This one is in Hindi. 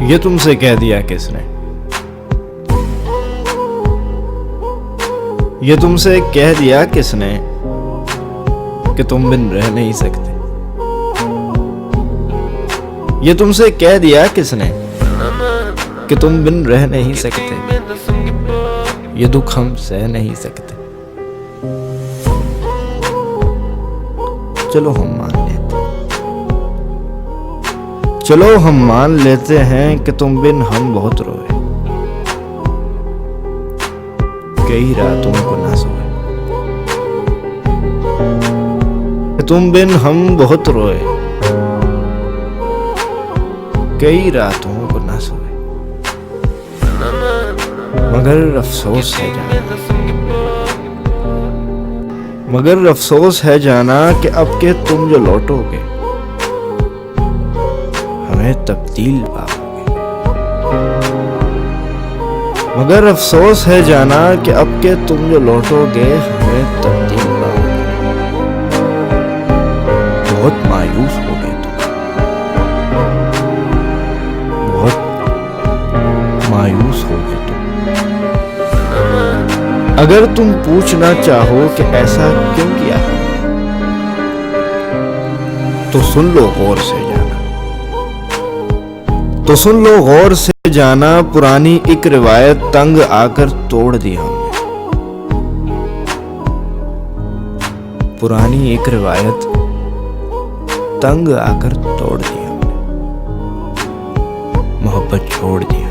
ये तुमसे कह दिया किसने? ये तुमसे कह दिया किसने कि तुम बिन रह नहीं सकते? ये तुमसे कह दिया किसने कि तुम बिन रह नहीं सकते? ये दुख हम सह नहीं सकते। चलो हम मान लेते, चलो हम मान लेते हैं कि तुम बिन हम बहुत रोए, कई रातों को ना सोए। तुम बिन हम बहुत रोए, कई रातों को ना सोए। मगर अफसोस है जाना, मगर अफसोस है जाना कि अब के तुम जो लौटोगे हमें तब्दील पाओगे। मगर अफसोस है जाना कि अब के तुम जो लौटोगे हमें तब्दील पाओगे। बहुत मायूस हो गए तुम, बहुत मायूस हो गए तुम। अगर तुम पूछना चाहो कि ऐसा क्यों किया, तो सुन लो गौर से जाना, तो सुन लो गौर से जाना। पुरानी एक रिवायत तंग आकर तोड़ दी हमने, पुरानी एक रिवायत तंग आकर तोड़ दी हमने, मोहब्बत छोड़ दी।